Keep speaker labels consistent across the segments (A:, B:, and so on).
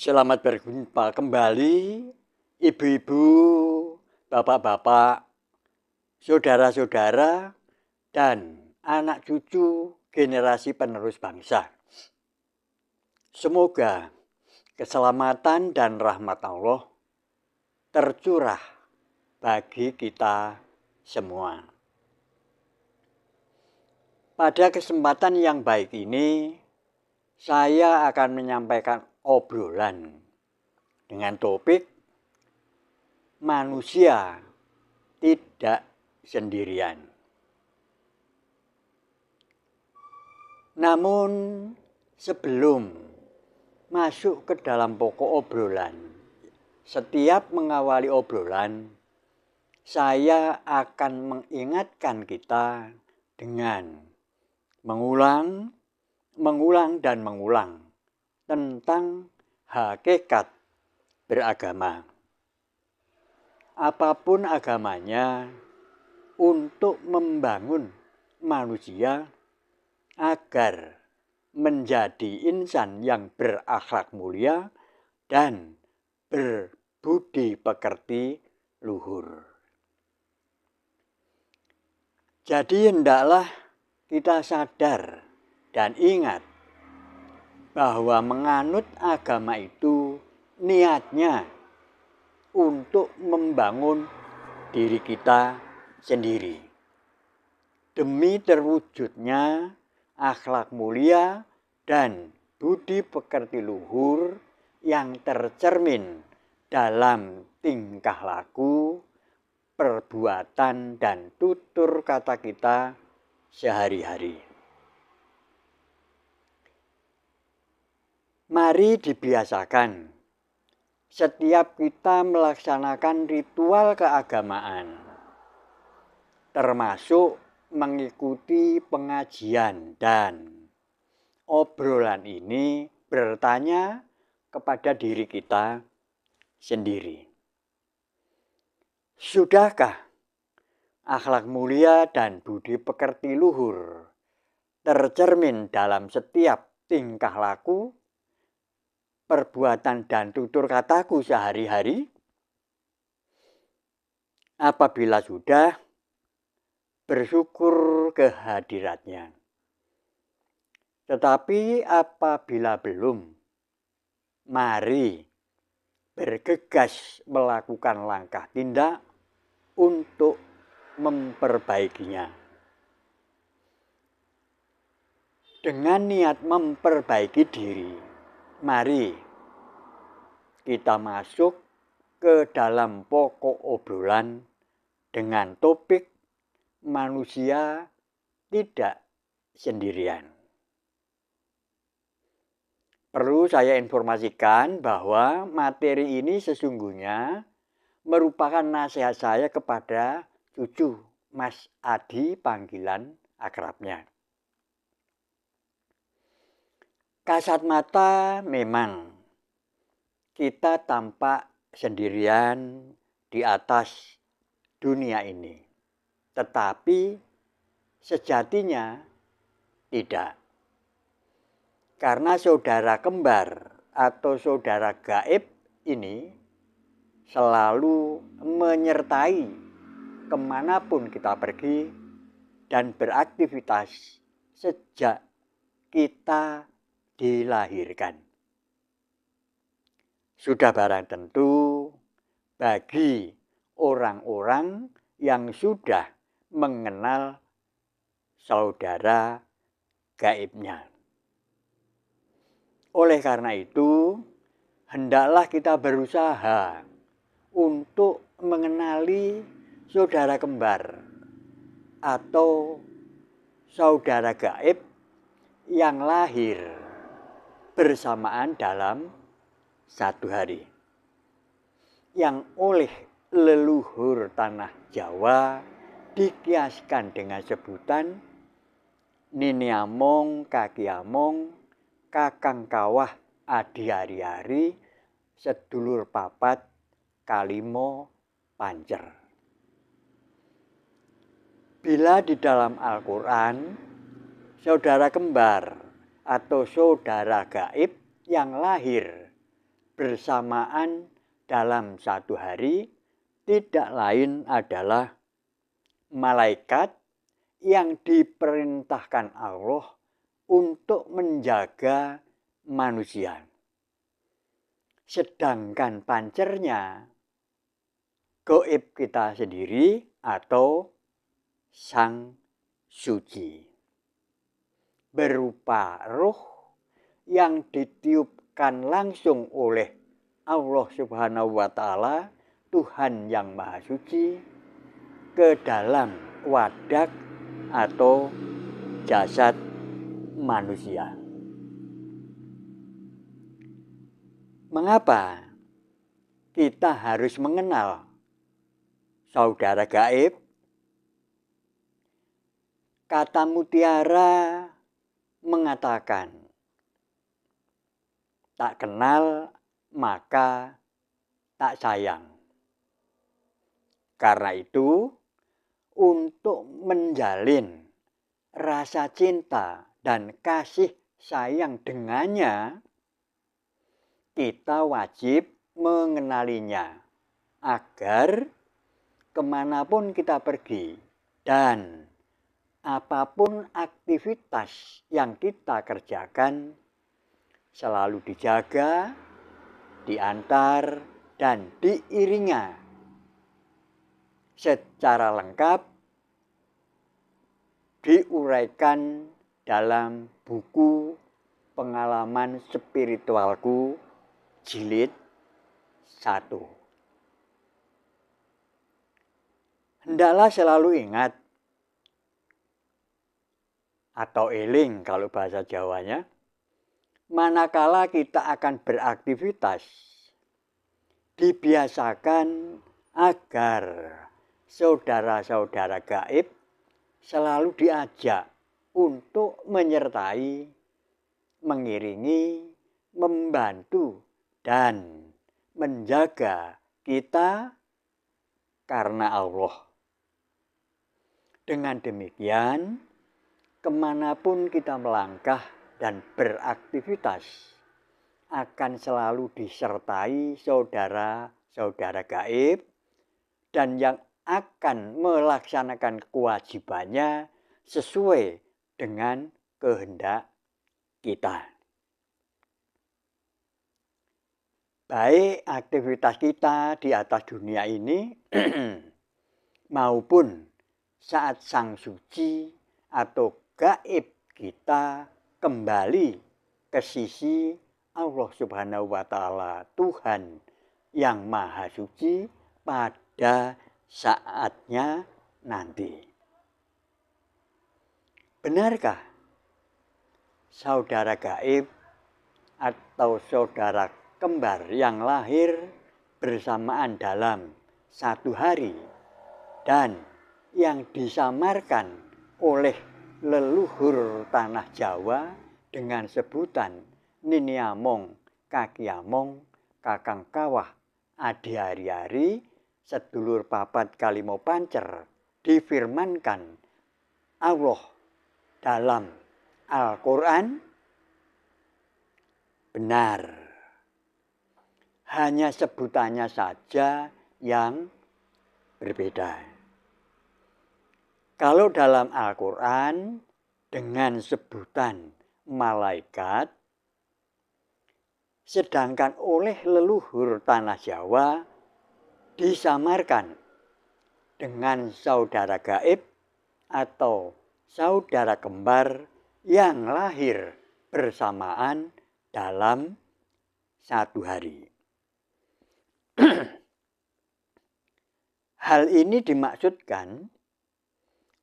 A: Selamat berjumpa kembali, ibu-ibu, bapak-bapak, saudara-saudara, dan anak cucu generasi penerus bangsa. Semoga keselamatan dan rahmat Allah tercurah bagi kita semua. Pada kesempatan yang baik ini, saya akan menyampaikan obrolan dengan topik manusia tidak sendirian. Namun sebelum masuk ke dalam pokok obrolan, setiap mengawali obrolan, saya akan mengingatkan kita dengan mengulang dan mengulang tentang hakikat beragama. Apapun agamanya, untuk membangun manusia agar menjadi insan yang berakhlak mulia dan berbudi pekerti luhur. Jadi hendaklah kita sadar dan ingat bahwa menganut agama itu niatnya untuk membangun diri kita sendiri demi terwujudnya akhlak mulia dan budi pekerti luhur yang tercermin dalam tingkah laku, perbuatan, dan tutur kata kita sehari-hari. Mari dibiasakan setiap kita melaksanakan ritual keagamaan, termasuk mengikuti pengajian dan obrolan ini bertanya kepada diri kita sendiri. Sudahkah akhlak mulia dan budi pekerti luhur tercermin dalam setiap tingkah laku, perbuatan dan tutur kataku sehari-hari? Apabila sudah, bersyukur kehadiratnya. Tetapi apabila belum, mari bergegas melakukan langkah tindak untuk memperbaikinya. Dengan niat memperbaiki diri, mari kita masuk ke dalam pokok obrolan dengan topik manusia tidak sendirian. Perlu saya informasikan bahwa materi ini sesungguhnya merupakan nasihat saya kepada cucu Mas Adi, panggilan akrabnya. Kasat mata memang kita tampak sendirian di atas dunia ini, tetapi sejatinya tidak. Karena saudara kembar atau saudara gaib ini selalu menyertai kemanapun kita pergi dan beraktivitas sejak kita dilahirkan. Sudah barang tentu bagi orang-orang yang sudah mengenal saudara gaibnya. Oleh karena itu, hendaklah kita berusaha untuk mengenali saudara kembar atau saudara gaib yang lahir bersamaan dalam satu hari, yang oleh leluhur tanah Jawa dikiaskan dengan sebutan Nini Among, Kaki Among, Kakang Kawah, Adi Hari-hari, sedulur papat, kalimo, pancer. Bila di dalam Al-Quran, saudara kembar atau saudara gaib yang lahir bersamaan dalam satu hari tidak lain adalah malaikat yang diperintahkan Allah untuk menjaga manusia. Sedangkan pancernya gaib kita sendiri atau Sang Suci, berupa roh yang ditiupkan langsung oleh Allah Subhanahu wa Ta'ala, Tuhan yang Maha Suci, ke dalam wadah atau jasad manusia. Mengapa kita harus mengenal saudara gaib? Kata mutiara mengatakan, tak kenal maka tak sayang. Karena itu, untuk menjalin rasa cinta dan kasih sayang dengannya, kita wajib mengenalinya agar kemanapun kita pergi dan apapun aktivitas yang kita kerjakan selalu dijaga, diantar, dan diiringi secara lengkap diuraikan dalam buku Pengalaman Spiritualku jilid 1. Hendaklah selalu ingat atau eling kalau bahasa Jawanya, manakala kita akan beraktivitas, dibiasakan agar saudara-saudara gaib selalu diajak untuk menyertai, mengiringi, membantu, dan menjaga kita karena Allah. Dengan demikian, kemanapun kita melangkah dan beraktivitas, akan selalu disertai saudara-saudara gaib dan yang akan melaksanakan kewajibannya sesuai dengan kehendak kita. Baik aktivitas kita di atas dunia ini maupun saat Sang Suci atau gaib kita kembali ke sisi Allah Subhanahu wa Ta'ala, Tuhan yang Maha Suci pada saatnya nanti. Benarkah saudara gaib atau saudara kembar yang lahir bersamaan dalam satu hari dan yang disamarkan oleh leluhur tanah Jawa dengan sebutan Nini Among, Kaki Among, Kakang Kawah, Adi Hari-hari, sedulur papat kalimo pancer, difirmankan Allah dalam Al-Quran? Benar. Hanya sebutannya saja yang berbeda. Kalau dalam Al-Quran dengan sebutan malaikat, sedangkan oleh leluhur tanah Jawa disamarkan dengan saudara gaib atau saudara kembar yang lahir bersamaan dalam satu hari. Hal ini dimaksudkan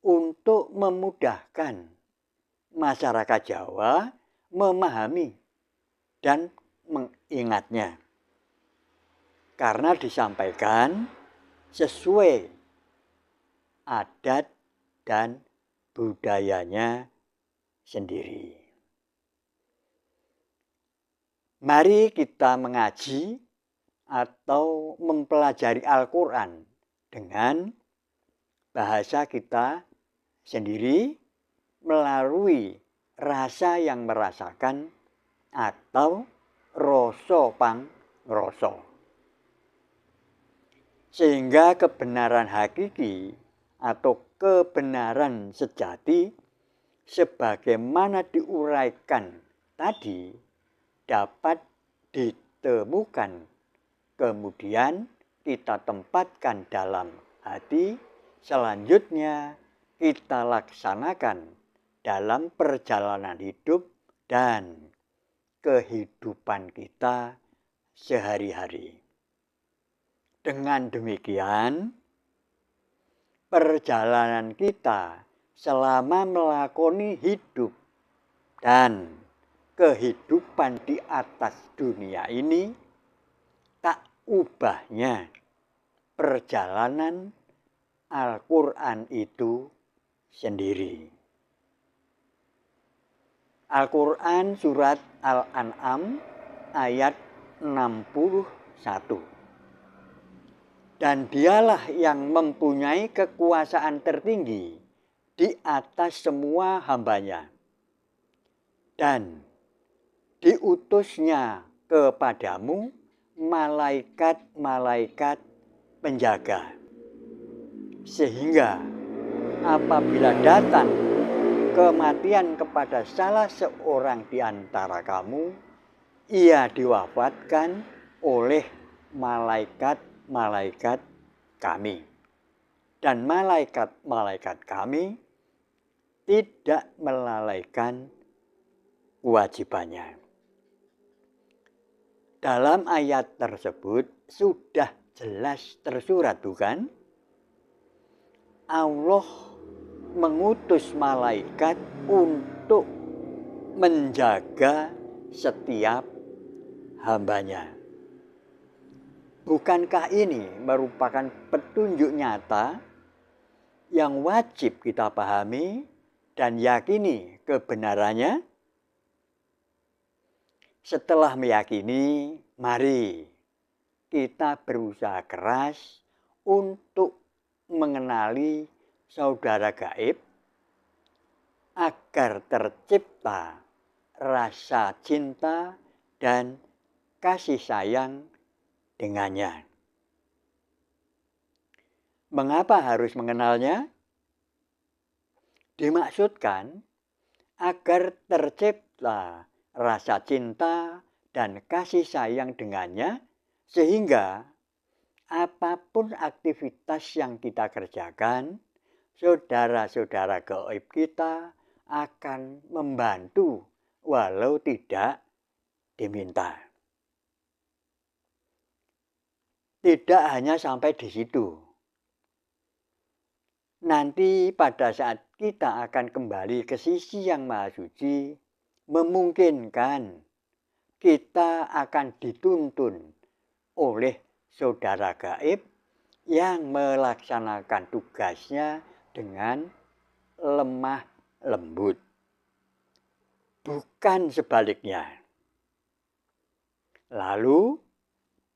A: untuk memudahkan masyarakat Jawa memahami dan mengingatnya. Karena disampaikan sesuai adat dan budayanya sendiri. Mari kita mengaji atau mempelajari Al-Quran dengan bahasa kita sendiri melalui rasa yang merasakan atau rasa pang ngerasa. Sehingga kebenaran hakiki atau kebenaran sejati sebagaimana diuraikan tadi dapat ditemukan, kemudian kita tempatkan dalam hati, selanjutnya kita laksanakan dalam perjalanan hidup dan kehidupan kita sehari-hari. Dengan demikian, perjalanan kita selama melakoni hidup dan kehidupan di atas dunia ini tak ubahnya perjalanan Al-Quran itu sendiri. Al-Quran surat Al-An'am ayat 61. Dan dialah yang mempunyai kekuasaan tertinggi di atas semua hambanya. Dan diutusnya kepadamu malaikat-malaikat penjaga. Sehingga apabila datang kematian kepada salah seorang di antara kamu, ia diwafatkan oleh malaikat-malaikat kami. Dan malaikat-malaikat kami tidak melalaikan kewajibannya. Dalam ayat tersebut sudah jelas tersurat, bukan? Allah mengutus malaikat untuk menjaga setiap hambanya. Bukankah ini merupakan petunjuk nyata yang wajib kita pahami dan yakini kebenarannya? Setelah meyakini, mari kita berusaha keras untuk mengenali saudara gaib agar tercipta rasa cinta dan kasih sayang dengannya. Mengapa harus mengenalnya? Dimaksudkan agar tercipta rasa cinta dan kasih sayang dengannya, sehingga apapun aktivitas yang kita kerjakan, saudara-saudara gaib kita akan membantu walau tidak diminta. Tidak hanya sampai di situ. Nanti pada saat kita akan kembali ke sisi yang Maha Suci, memungkinkan kita akan dituntun oleh saudara gaib yang melaksanakan tugasnya dengan lemah lembut. Bukan sebaliknya. Lalu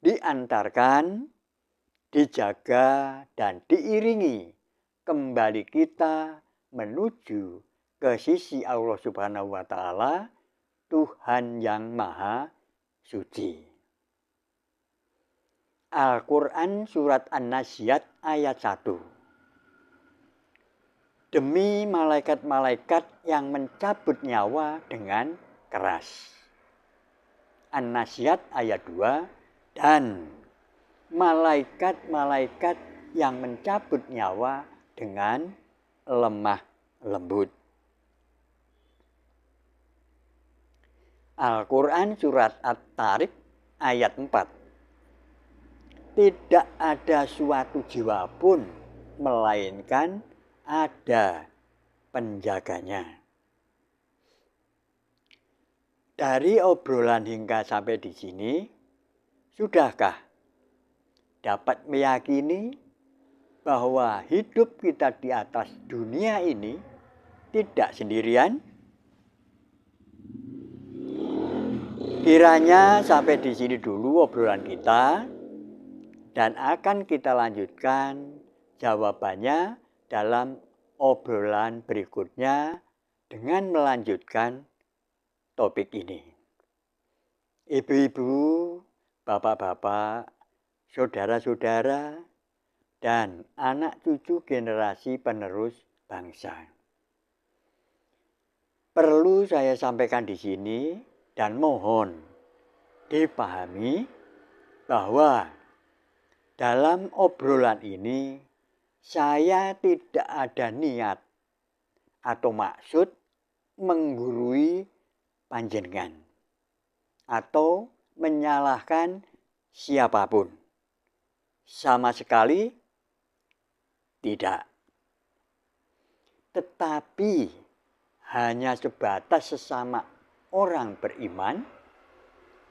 A: diantarkan, dijaga, dan diiringi kembali kita menuju ke sisi Allah Subhanahu wa Ta'ala, Tuhan yang Maha Suci. Al-Quran surat An-Naziat ayat 1. Demi malaikat-malaikat yang mencabut nyawa dengan keras. An-Naziat ayat 2. Dan malaikat-malaikat yang mencabut nyawa dengan lemah lembut. Al-Quran surat At-Tariq ayat 4. Tidak ada suatu jiwa pun melainkan ada penjaganya. Dari obrolan hingga sampai di sini, sudahkah dapat meyakini bahwa hidup kita di atas dunia ini tidak sendirian? Kiranya sampai di sini dulu obrolan kita, dan akan kita lanjutkan jawabannya dalam obrolan berikutnya dengan melanjutkan topik ini. Ibu-ibu, bapak-bapak, saudara-saudara, dan anak cucu generasi penerus bangsa. Perlu saya sampaikan di sini dan mohon dipahami bahwa dalam obrolan ini saya tidak ada niat atau maksud menggurui panjenengan atau menyalahkan siapapun. Sama sekali tidak. Tetapi hanya sebatas sesama orang beriman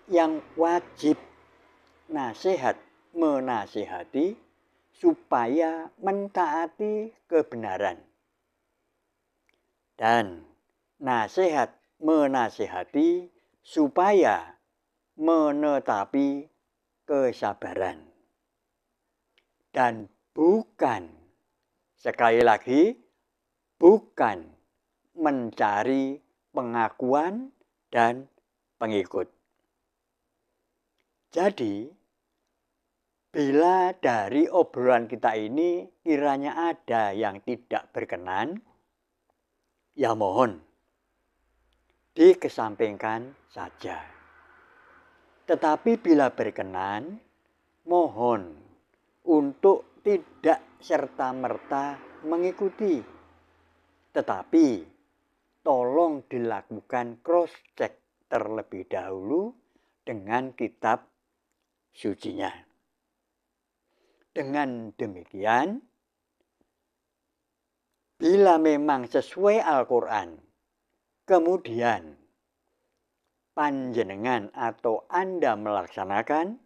A: yang wajib nasihat menasihati supaya mentaati kebenaran. Dan nasihat menasihati supaya menetapi kesabaran. Dan bukan, sekali lagi, bukan mencari pengakuan dan pengikut. Jadi, bila dari obrolan kita ini kiranya ada yang tidak berkenan, ya mohon dikesampingkan saja. Tetapi bila berkenan, mohon untuk tidak serta-merta mengikuti. Tetapi tolong dilakukan cross-check terlebih dahulu dengan kitab sucinya. Dengan demikian, bila memang sesuai Al-Quran, kemudian panjenengan atau Anda melaksanakan,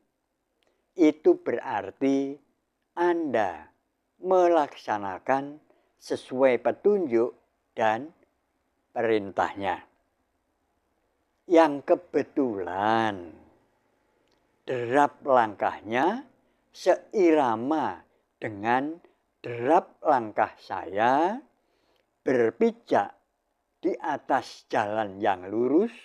A: itu berarti Anda melaksanakan sesuai petunjuk dan perintahnya. Yang kebetulan derap langkahnya seirama dengan derap langkah saya berpijak di atas jalan yang lurus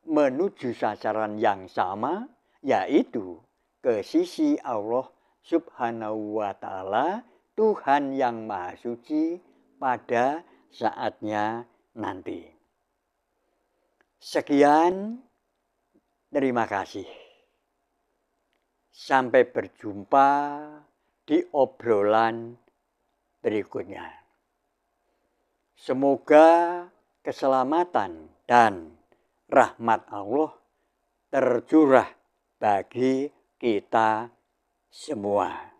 A: menuju sasaran yang sama, yaitu ke sisi Allah Subhanahu wa Ta'ala, Tuhan yang Maha Suci pada saatnya nanti. Sekian, terima kasih. Sampai berjumpa di obrolan berikutnya. Semoga keselamatan dan rahmat Allah tercurah bagi kita semua.